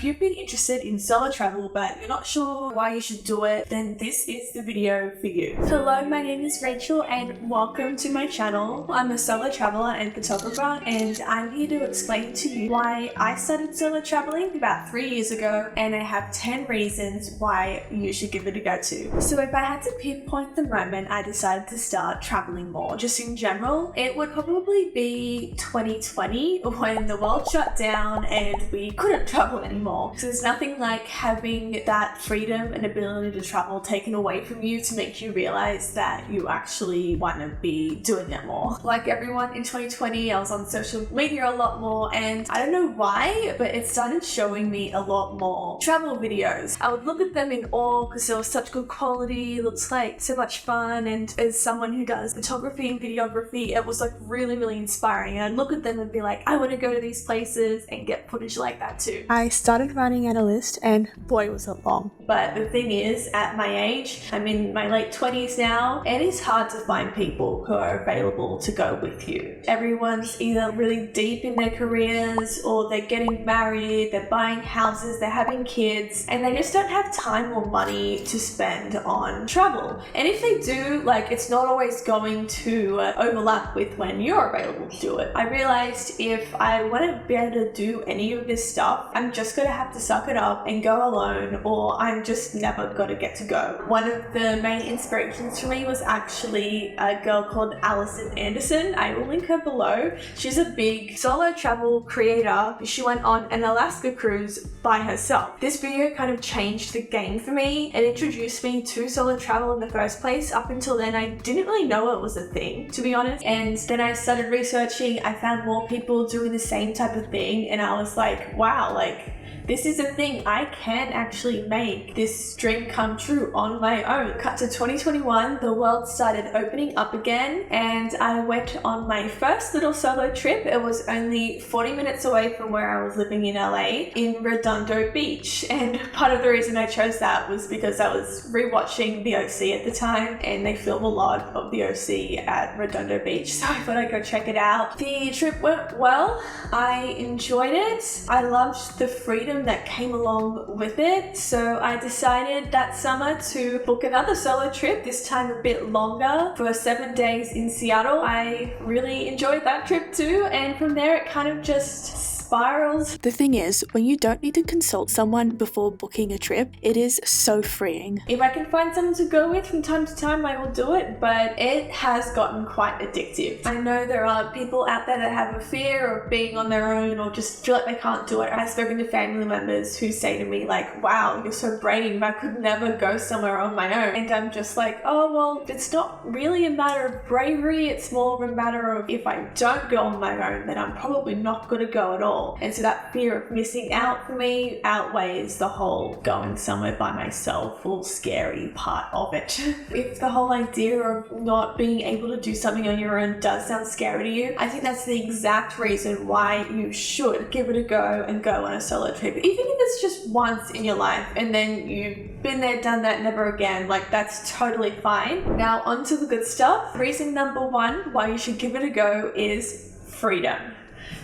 if you've been interested in solo travel but you're not sure why you should do it, then this is the video for you. Hello, my name is Rachel and welcome to my channel. I'm a solo traveler and photographer, and I'm here to explain to you why I started solo traveling about 3 years ago, and I have 10 reasons why you should give it a go too. So if I had to pinpoint the moment I decided to start traveling more, just in general, it would probably be 2020 when the world shut down and we couldn't travel anymore. So there's nothing like having that freedom and ability to travel taken away from you to make you realize that you actually want to be doing it more. Like everyone in 2020, I was on social media a lot more, and I don't know why, but it started showing me a lot more travel videos. I would look at them in awe because they were such good quality, it looks like so much fun, and as someone who does photography and videography, it was like really inspiring. I'd look at them and be like, I want to go to these places and get footage like that too. I started writing out a list, and boy was it long. But the thing is, at my age, I'm in my late 20s now, and it's hard to find people who are available to go with you. Everyone's either really deep in their careers, or they're getting married, they're buying houses, they're having kids, and they just don't have time or money to spend on travel. And if they do, like, it's not always going to overlap with when you're available to do it. I realized if I want to be able to do any of this stuff, I'm just going to have to suck it up and go alone, or I'm just never going to get to go. One of the main inspirations for me was actually a girl called Alison Anderson. I will link her below. She's a big solo travel creator. She went on an Alaska cruise by herself. This video kind of changed the game for me and introduced me to solo travel in the first place. Up until then, I didn't really know it was a thing, to be honest. And then I started researching. I found more people doing the same type of thing, and I was like, wow, like, this is a thing. I can actually make this dream come true on my own. Cut to 2021, the world started opening up again, and I went on my first little solo trip. It was only 40 minutes away from where I was living in LA, in Redondo Beach. And part of the reason I chose that was because I was rewatching The OC at the time, and they film a lot of The OC at Redondo Beach, so I thought I'd go check it out. The trip went well. I enjoyed it. I loved the freedom that came along with it, so I decided that summer to book another solo trip, this time a bit longer, for 7 days in Seattle. I really enjoyed that trip too, and from there it kind of just spiraled. The thing is, when you don't need to consult someone before booking a trip, it is so freeing. If I can find someone to go with from time to time, I will do it, but it has gotten quite addictive. I know there are people out there that have a fear of being on their own or just feel like they can't do it. I've spoken to family members who say to me like, wow, you're so brave, I could never go somewhere on my own. And I'm just like, oh, well, it's not really a matter of bravery, it's more of a matter of if I don't go on my own, then I'm probably not going to go at all. And so that fear of missing out for me outweighs the whole going somewhere by myself or scary part of it. If the whole idea of not being able to do something on your own does sound scary to you, I think that's the exact reason why you should give it a go and go on a solo trip. Even if it's just once in your life and then you've been there, done that, never again, like, that's totally fine. Now on to the good stuff. Reason number one why you should give it a go is freedom.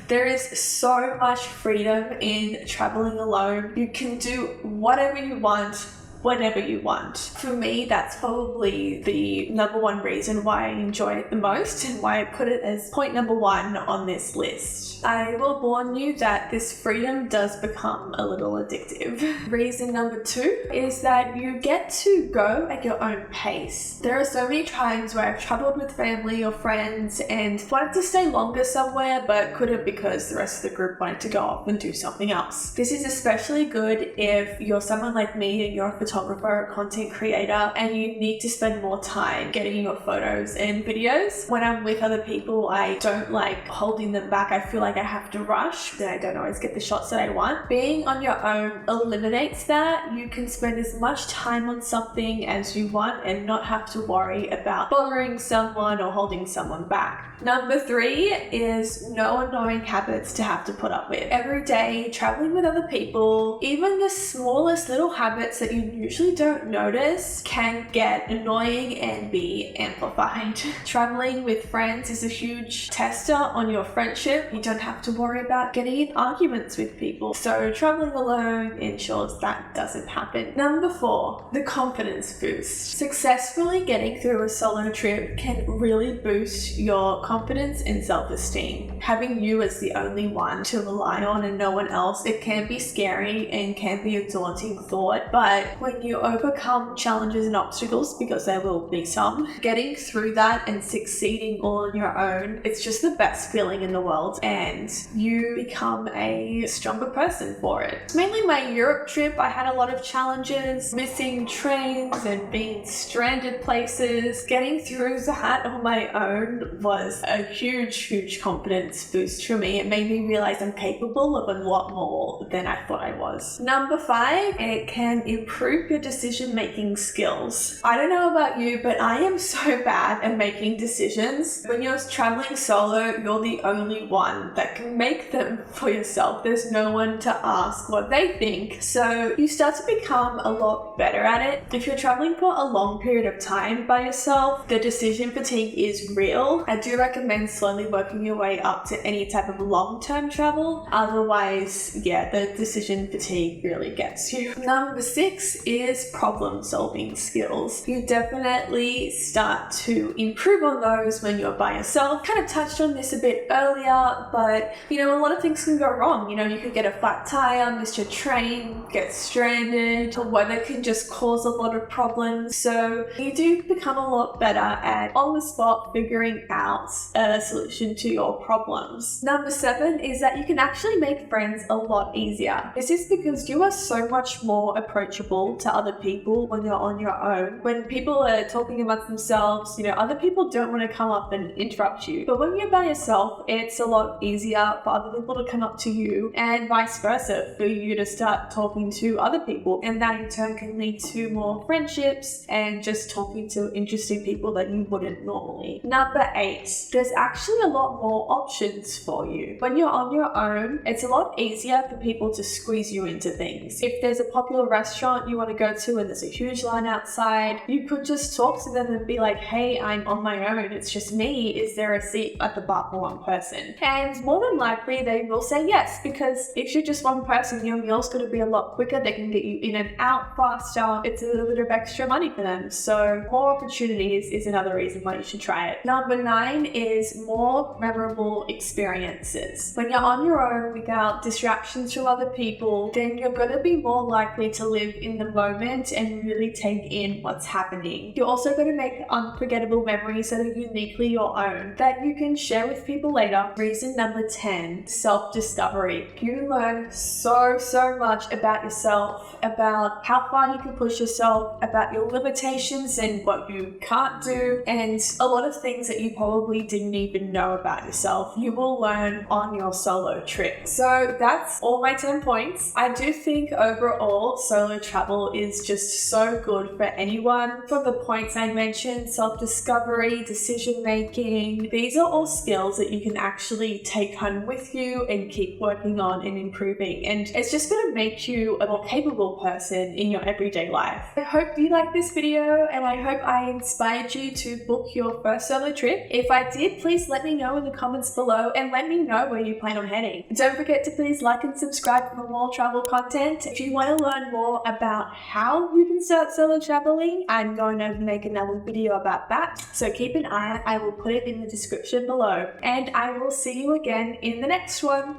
There is so much freedom in traveling alone. You can do whatever you want, whenever you want. For me, that's probably the number one reason why I enjoy it the most and why I put it as point number one on this list. I will warn you that this freedom does become a little addictive. Reason number two is that you get to go at your own pace. There are so many times where I've traveled with family or friends and wanted to stay longer somewhere but couldn't because the rest of the group wanted to go off and do something else. This is especially good if you're someone like me and you're a photographer, a content creator, and you need to spend more time getting your photos and videos. When I'm with other people, I don't like holding them back. I feel like I have to rush, then I don't always get the shots that I want. Being on your own eliminates that. You can spend as much time on something as you want and not have to worry about bothering someone or holding someone back. Number three is no annoying habits to have to put up with. Every day, traveling with other people, even the smallest little habits that you usually don't notice can get annoying and be amplified. Traveling with friends is a huge tester on your friendship. You don't have to worry about getting in arguments with people. So traveling alone ensures that doesn't happen. Number 4, the confidence boost. Successfully getting through a solo trip can really boost your confidence and self-esteem. Having you as the only one to rely on and no one else, it can be scary and can be a daunting thought, but when you overcome challenges and obstacles, because there will be some, getting through that and succeeding all on your own, it's just the best feeling in the world, and you become a stronger person for it. Mainly my Europe trip, I had a lot of challenges, missing trains and being stranded places. Getting through that on my own was a huge confidence boost for me. It made me realize I'm capable of a lot more than I thought I was. Number 5, it can improve your decision-making skills. I don't know about you, but I am so bad at making decisions. When you're traveling solo, you're the only one that can make them for yourself. There's no one to ask what they think. So you start to become a lot better at it. If you're traveling for a long period of time by yourself, the decision fatigue is real. I do recommend slowly working your way up to any type of long-term travel. Otherwise, yeah, the decision fatigue really gets you. Number 6 is problem-solving skills. You definitely start to improve on those when you're by yourself. Kind of touched on this a bit earlier, but you know, a lot of things can go wrong. You know, you could get a flat tire, miss your train, get stranded, the weather can just cause a lot of problems. So you do become a lot better at on the spot figuring out a solution to your problems. Number 7 is that you can actually make friends a lot easier. This is because you are so much more approachable to other people when you're on your own. When people are talking amongst themselves, you know, other people don't want to come up and interrupt you. But when you're by yourself, it's a lot easier for other people to come up to you, and vice versa, for you to start talking to other people. And that in turn can lead to more friendships and just talking to interesting people that you wouldn't normally. Number 8, there's actually a lot more options for you. When you're on your own, it's a lot easier for people to squeeze you into things. If there's a popular restaurant you want to go to and there's a huge line outside, you could just talk to them and be like, hey, I'm on my own, it's just me, is there a seat at the bar for one person? And more than likely they will say yes, because if you're just one person, your meal's going to be a lot quicker, they can get you in and out faster, it's a little bit of extra money for them. So more opportunities is another reason why you should try it. Number 9 is more memorable experiences. When you're on your own without distractions from other people, then you're going to be more likely to live in the moment and really take in what's happening. You're also going to make unforgettable memories that are uniquely your own that you can share with people later. Reason number 10, self-discovery. You learn so much about yourself, about how far you can push yourself, about your limitations and what you can't do, and a lot of things that you probably didn't even know about yourself. You will learn on your solo trip. So that's all my 10 points. I do think overall solo travel is just so good for anyone. From the points I mentioned, self-discovery, decision-making, these are all skills that you can actually take home with you and keep working on and improving. And it's just going to make you a more capable person in your everyday life. I hope you liked this video, and I hope I inspired you to book your first solo trip. If I did, please let me know in the comments below and let me know where you plan on heading. Don't forget to please like and subscribe for more travel content. If you want to learn more about how you can start solo traveling, I'm going to make another video about that. So keep an eye out. I will put it in the description below. And I will see you again in the next one.